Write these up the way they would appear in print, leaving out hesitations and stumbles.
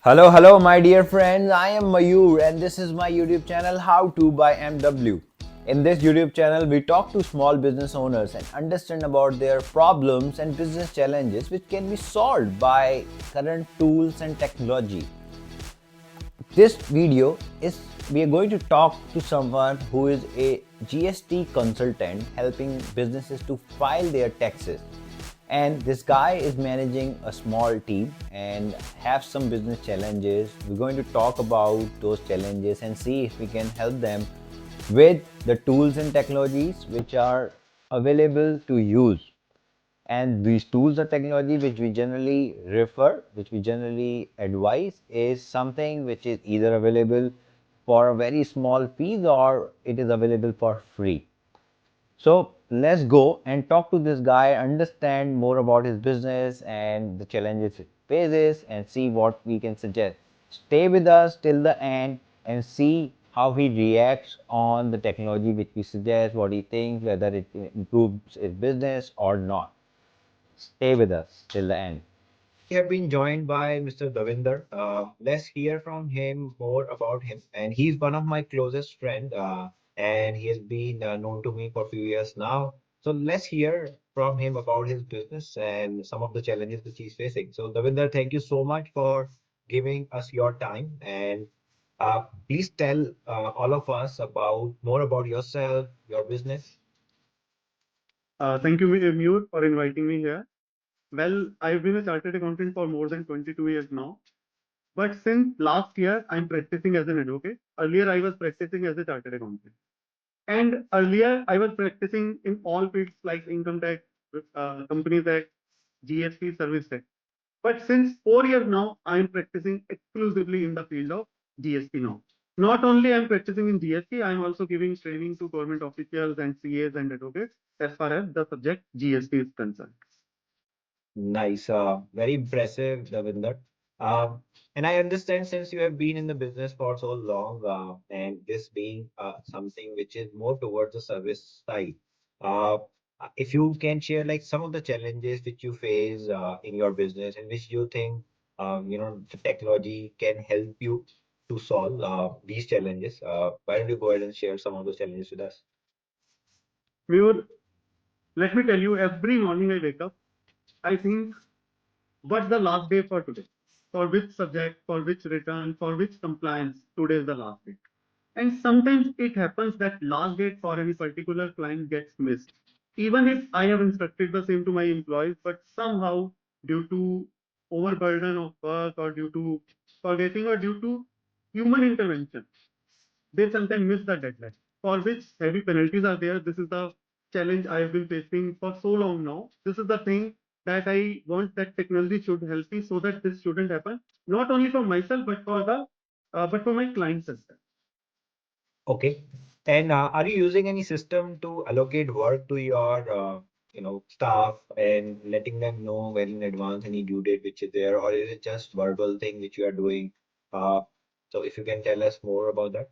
Hello, my dear friends. I am Mayur, and this is my YouTube channel How to by MW. In this YouTube channel, we talk to small business owners and understand about their problems and business challenges which can be solved by current tools and technology. This video is we are going to talk to someone who is a GST consultant helping businesses to file their taxes. And this guy is managing a small team and have some business challenges. We're going to talk about those challenges and see if we can help them with the tools and technologies which are available to use. And these tools or technology which we generally refer, which we generally advise, is something which is either available for a very small fees or it is available for free. So let's go and talk to this guy, understand more about his business and the challenges it faces, and see what we can suggest. Stay with us till the end and see how he reacts on the technology which we suggest, what he thinks, whether it improves his business or not. Stay with us till the end. We have been joined by Mr. Davinder. Let's hear from him more about him. And he's one of my closest friend, and he has been known to me for a few years now. So let's hear from him about his business and some of the challenges that he's facing. So Davinder, thank you so much for giving us your time. And please tell all of us about more about yourself, your business. Thank you, Muir, for inviting me here. Well, I've been a chartered accountant for more than 22 years now. But since last year, I'm practicing as an advocate. Earlier, I was practicing as a chartered accountant. And earlier, I was practicing in all fields like income tax, company tax, GST, service tax. But since 4 years now, I'm practicing exclusively in the field of GST now. Not only I'm practicing in GST, I'm also giving training to government officials and CAs and advocates as far as the subject GST is concerned. Nice, very impressive, Davinder. And I understand since you have been in the business for so long, and this being something which is more towards the service side, uh, if you can share like some of the challenges which you face in your business and which you think the technology can help you to solve these challenges. Why don't you go ahead and share some of those challenges with us? Mure, let me tell you, every morning I wake up, I think, what's the last day for today? For which subject, for which return, for which compliance, today is the last day. And sometimes it happens that last date for any particular client gets missed. Even if I have instructed the same to my employees, but somehow due to overburden of work or due to forgetting or due to human intervention, they sometimes miss the deadline, for which heavy penalties are there. This is the challenge I have been facing for so long now. This is the thing that I want that technology should help me so that this shouldn't happen, not only for myself, but for my clients as well. Okay. And are you using any system to allocate work to your staff and letting them know well in advance any due date which is there, or is it just verbal thing which you are doing? Uh, so if you can tell us more about that.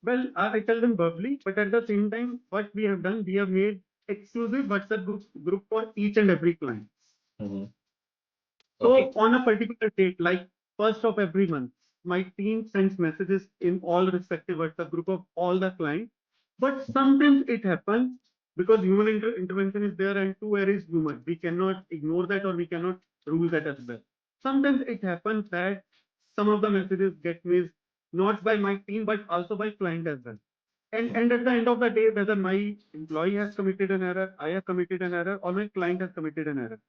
Well, I tell them verbally, but at the same time, what we have done, we have made exclusive WhatsApp group for each and every client. Hmm. Okay. So on a particular date, like first of every month, my team sends messages in all respective WhatsApp group of all the clients. But sometimes it happens because human intervention is there and two error is human. We cannot ignore that or we cannot rule that as well. Sometimes it happens that some of the messages get missed, not by my team, but also by client as well. And at the end of the day, whether my employee has committed an error, I have committed an error, or my client has committed an error,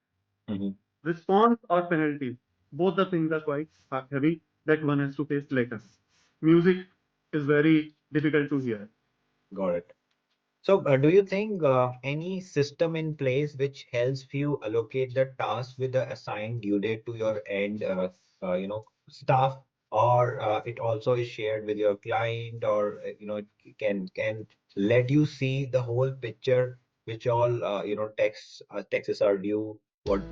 Hmm. response or penalties. Both the things are quite heavy that one has to face later. Music is very difficult to hear. Got it. So, do you think any system in place which helps you allocate the task with the assigned due date to your end, staff, or it also is shared with your client, or it can let you see the whole picture, which all taxes are due, what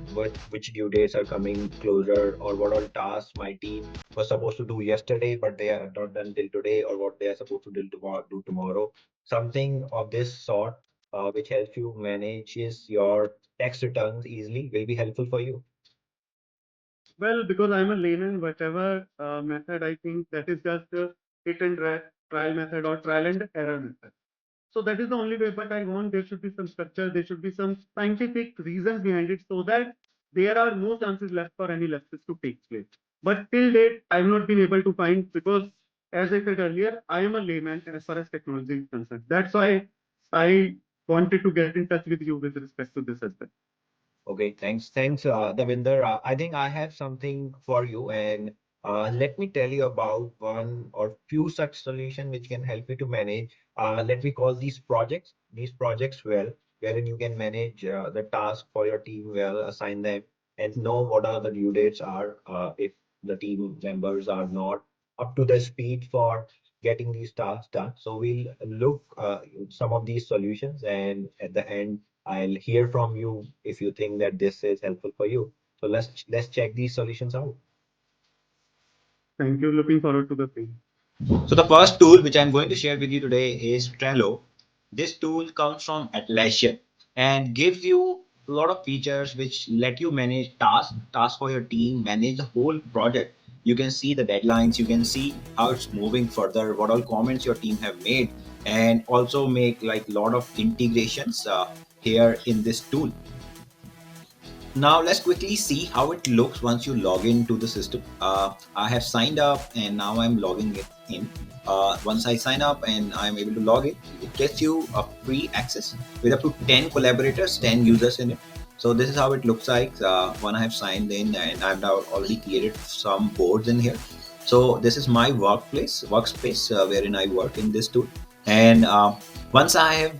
which due dates are coming closer, or what all tasks my team was supposed to do yesterday, but they are not done till today, or what they are supposed to do tomorrow, something of this sort, which helps you manages your tax returns easily, will be helpful for you. Well, because I'm a layman, whatever method I think that is just a hit and trial method or trial and error method. So that is the only way. But I want there should be some structure, there should be some scientific reasons behind it, so that there are no chances left for any lapses to take place. But till date, I've not been able to find, because as I said earlier, I am a layman as far as technology is concerned. That's why I wanted to get in touch with you with respect to this as well. Okay, thanks, Davinder. I think I have something for you, and let me tell you about one or few such solution which can help you to manage. Let me call these projects well, wherein you can manage the task for your team well, assign them, and know what are the due dates are if the team members are not up to the speed for getting these tasks done. So we'll look some of these solutions, and at the end I'll hear from you if you think that this is helpful for you. So let's check these solutions out. Thank you. Looking forward to the same. So the first tool which I'm going to share with you today is Trello. This tool comes from Atlassian and gives you a lot of features which let you manage tasks for your team, manage the whole project. You can see the deadlines, you can see how it's moving further, what all comments your team have made, and also make like a lot of integrations here in this tool. Now let's quickly see how it looks once you log into the system. I have signed up and now I'm logging it in. Once I sign up and I'm able to log in, it gets you a free access with up to 10 collaborators, 10 users in it. So this is how it looks like when I have signed in, and I've now already created some boards in here. So this is my workspace wherein I work in this tool. And once I have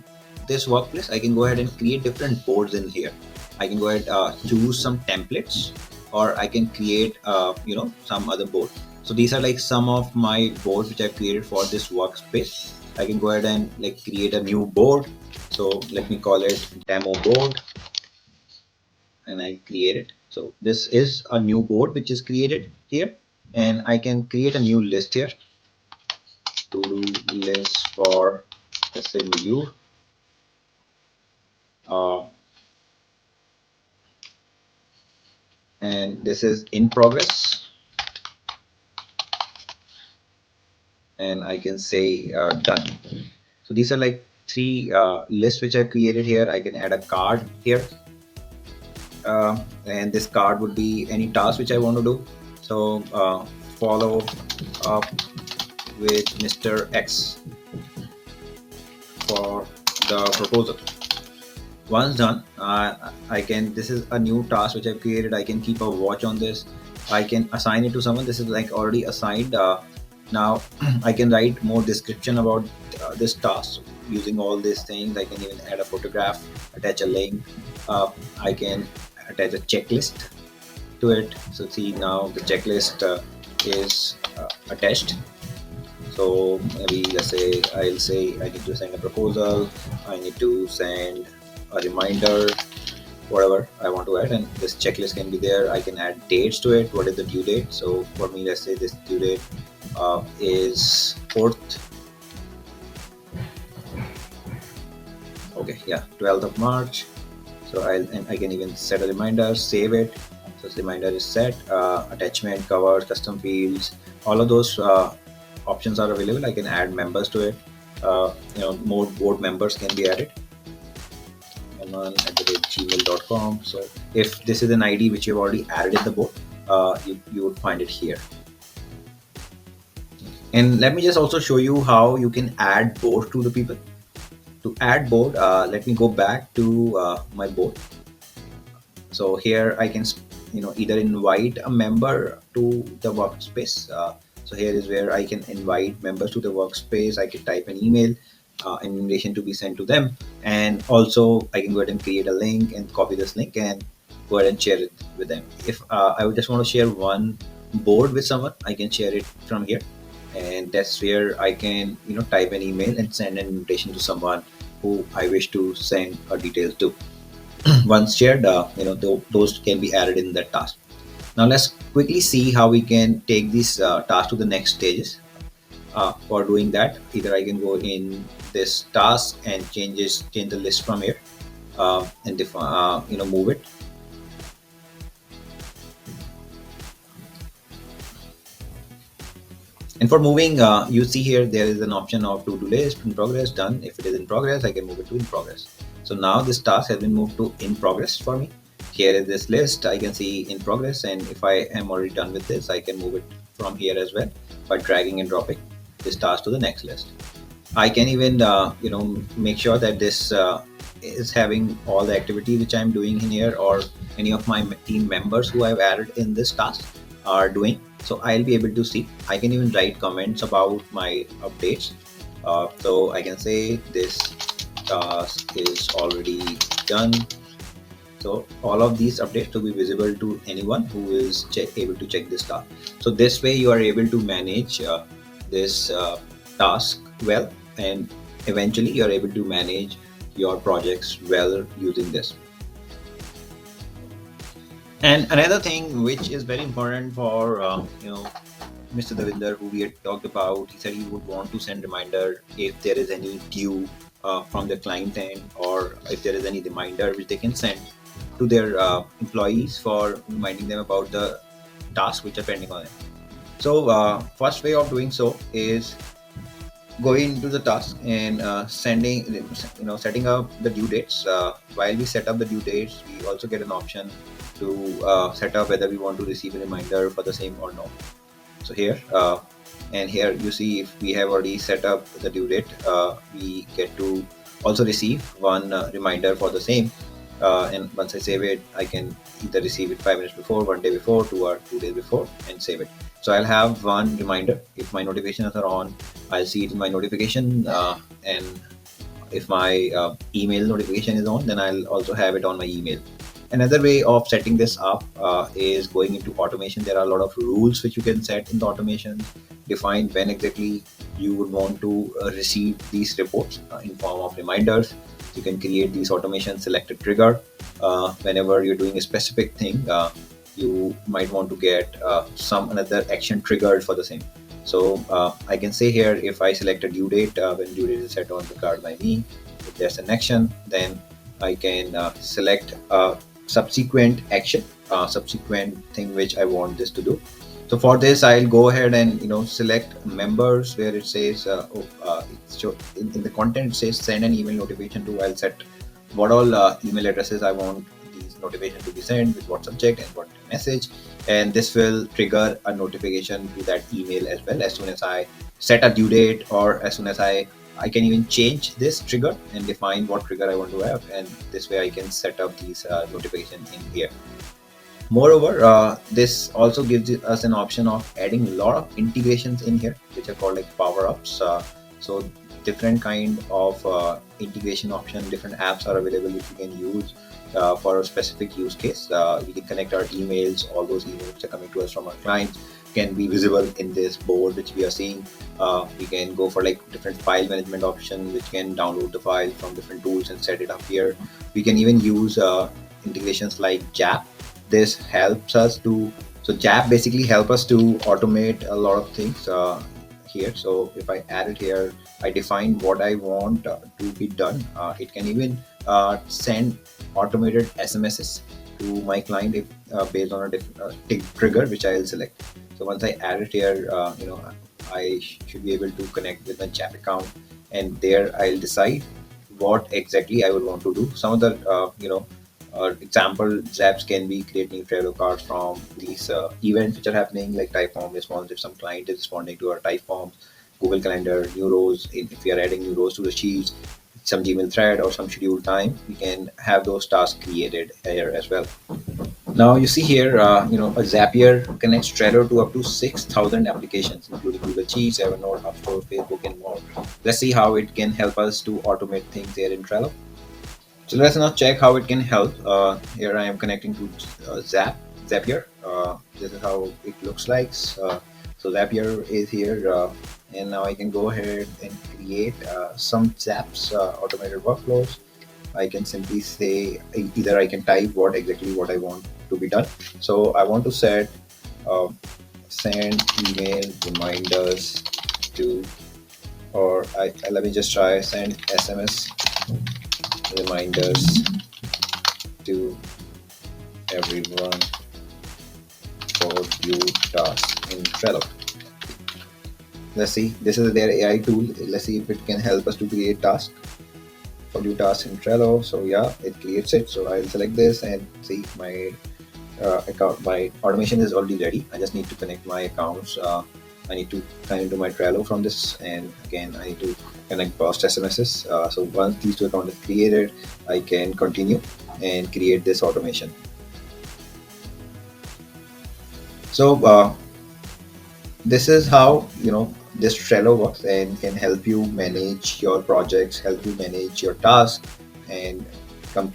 this workplace, I can go ahead and create different boards in here. I can go ahead choose some templates, or I can create some other board. So these are like some of my boards which I've created for this workspace. I can go ahead and like create a new board. So let me call it demo board, and I create it. So this is a new board which is created here, and I can create a new list here. To do list for SMU. Uh, and this is in progress, and I can say done. So these are like three lists which I've created here. I can add a card here, and this card would be any task which I want to do. So follow up with Mr. X for the proposal. Once done, I can, this is a new task which I've created. I can keep a watch on this. I can assign it to someone. This is like already assigned. Now I can write more description about this task using all these things. I can even add a photograph, attach a link. I can attach a checklist to it. So see, now the checklist is attached. So maybe let's say I'll say I need to send a proposal, I need to send a reminder, whatever I want to add, and this checklist can be there. I can add dates to it. What is the due date? So for me, let's say this due date is 4th. Okay, yeah, 12th of March. So I can even set a reminder, save it. So this reminder is set. Attachment, covers, custom fields, all of those options are available. I can add members to it. More board members can be added. Gmail.com. So if this is an ID which you've already added in the board, you would find it here. And let me just also show you how you can add board to the people. To add board, let me go back to my board. So here I can either invite a member to the workspace. So here is where I can invite members to the workspace. I can type an email, an invitation to be sent to them, and also I can go ahead and create a link and copy this link and go ahead and share it with them. If I would just want to share one board with someone, I can share it from here, and that's where I can type an email and send an invitation to someone who I wish to send details to. Once shared, those can be added in that task. Now let's quickly see how we can take this task to the next stages. For doing that, either I can go in this task and change the list from here, and move it. And for moving, you see here there is an option of to-do list, in progress, done. If it is in progress, I can move it to in progress. So now this task has been moved to in progress for me. Here is this list, I can see in progress, and if I am already done with this, I can move it from here as well by dragging and dropping this task to the next list. I can even make sure that this is having all the activity which I'm doing in here, or any of my team members who I've added in this task are doing. So I'll be able to see. I can even write comments about my updates. So I can say this task is already done. So all of these updates to be visible to anyone who is able to check this task. So this way you are able to manage this task well, and eventually you are able to manage your projects well using this. And another thing which is very important for Mr. Davinder, who we had talked about, he said he would want to send reminder if there is any due from the client end, or if there is any reminder which they can send to their employees for reminding them about the tasks which are pending on it. So first way of doing so is going into the task and setting up the due dates. While we set up the due dates, we also get an option to set up whether we want to receive a reminder for the same or no. So here and here you see if we have already set up the due date, we get to also receive one reminder for the same. And once I save it, I can either receive it 5 minutes before, 1 day before, 2 days before, and save it. So I'll have one reminder. If my notifications are on, I'll see it in my notification, and if my email notification is on, then I'll also have it on my email. Another way of setting this up is going into automation. There are a lot of rules which you can set in the automation. Define when exactly you would want to receive these reports in form of reminders. You can create these automation, select a trigger whenever you're doing a specific thing. You might want to get some another action triggered for the same. So I can say here, if I select a due date, when due date is set on the card by me, if there's an action, then I can select a subsequent action, subsequent thing which I want this to do. So for this, I'll go ahead and select members, where it says in the content it says send an email notification to. I'll set what all email addresses I want these notifications to be sent, with what subject and what message, and this will trigger a notification to that email as well as soon as I set a due date, or as soon as I can even change this trigger and define what trigger I want to have, and this way I can set up these notifications in here. Moreover, this also gives us an option of adding a lot of integrations in here, which are called like power-ups. So different kind of integration option, different apps are available which you can use for a specific use case. We can connect our emails. All those emails which are coming to us from our clients can be visible in this board which we are seeing. We can go for like different file management option, which can download the file from different tools and set it up here. We can even use integrations like JAP. This helps us to, so JAP basically help us to automate a lot of things here. So if I add it here, I define what I want to be done. It can even send automated SMSs to my client if based on a different trigger which I'll select. So once I add it here, I should be able to connect with my JAP account, and there I'll decide what exactly I would want to do. Some of the example zaps can be creating Trello cards from these events which are happening, like Typeform response. If some client is responding to our Typeform, Google Calendar, new rows, if we are adding new rows to the sheets, some Gmail thread or some scheduled time, we can have those tasks created here as well. Now you see here, a Zapier connects Trello to up to 6,000 applications, including Google Sheets, Evernote, HubSpot, Facebook, and more. Let's see how it can help us to automate things here in Trello. So let's now check how it can help. Here I am connecting to Zapier. This is how it looks like. So Zapier is here, and now I can go ahead and create some Zaps automated workflows. I can simply say, either I can type what I want to be done. So I want to set send email reminders to, or let me just try send SMS reminders to everyone for due tasks in Trello. Let's see. This is their AI tool. Let's see if it can help us to create tasks. For new tasks in Trello. So yeah, it creates it. So I'll select this and see my account. My automation is already ready. I just need to connect my accounts. I need to connect to my Trello from this, and again I need to connect past SMSs. So once these two accounts are created, I can continue and create this automation. So this is how this Trello works and can help you manage your projects, help you manage your tasks, and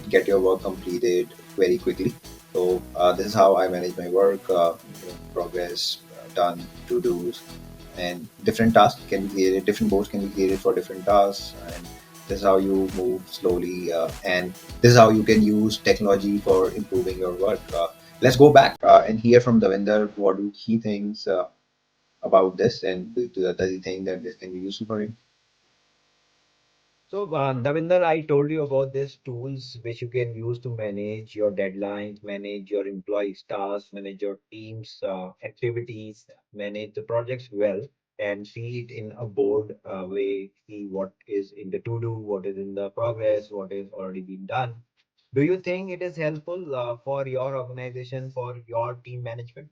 get your work completed very quickly. So this is how I manage my work, progress, done, to dos, and different tasks can be created. Different boards can be created for different tasks, and this is how you move slowly. And this is how you can use technology for improving your work. Let's go back and hear from Davinder what do he thinks about this, and does he think that this can be useful for him? So, Davinder, I told you about these tools which you can use to manage your deadlines, manage your employees' tasks, manage your team's activities, manage the projects well, and see it in a board way, see what is in the to-do, what is in the progress, what is already been done. Do you think it is helpful for your organization, for your team management?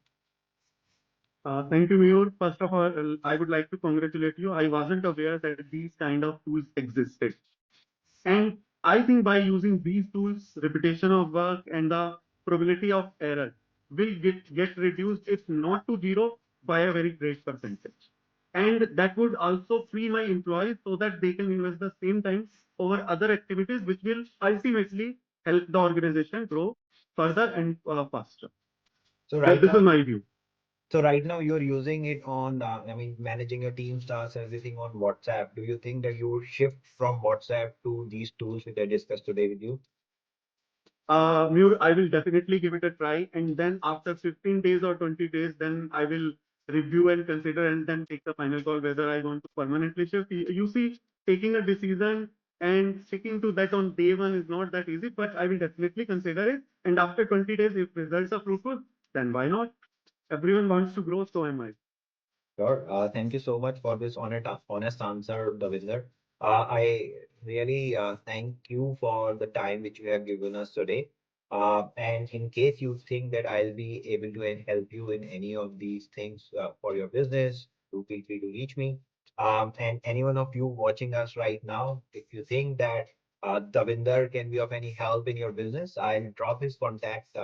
Thank you, Mayur. First of all, I would like to congratulate you. I wasn't aware that these kind of tools existed. And I think by using these tools, repetition of work and the probability of error will get reduced, if not to zero, by a very great percentage. And that would also free my employees so that they can invest the same time over other activities, which will ultimately help the organization grow further and faster. So Yeah, right this is now, my view. So right now you're using it on, I mean, managing your team tasks, everything on WhatsApp. Do you think that you would shift from WhatsApp to these tools which I discussed today with you? Mure, I will definitely give it a try. And then after 15 days or 20 days, then I will review and consider and then take the final call whether I want to permanently shift. You see, taking a decision and sticking to that on day one is not that easy, but I will definitely consider it. And after 20 days, if results are fruitful, then why not? Everyone wants to grow, so am I. Sure. Thank you so much for this honest answer, Davinder. I really thank you for the time which you have given us today. And in case you think that I'll be able to help you in any of these things for your business, do feel free to reach me. And any one of you watching us right now, if you think that Davinder can be of any help in your business, I'll drop his contact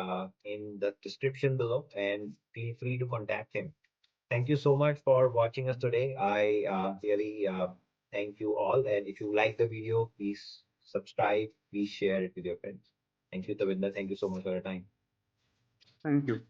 in the description below, and feel free to contact him. Thank you so much for watching us today. I really thank you all. And if you like the video, please subscribe, please share it with your friends. Thank you, Tavinder. Thank you so much for your time. Thank you.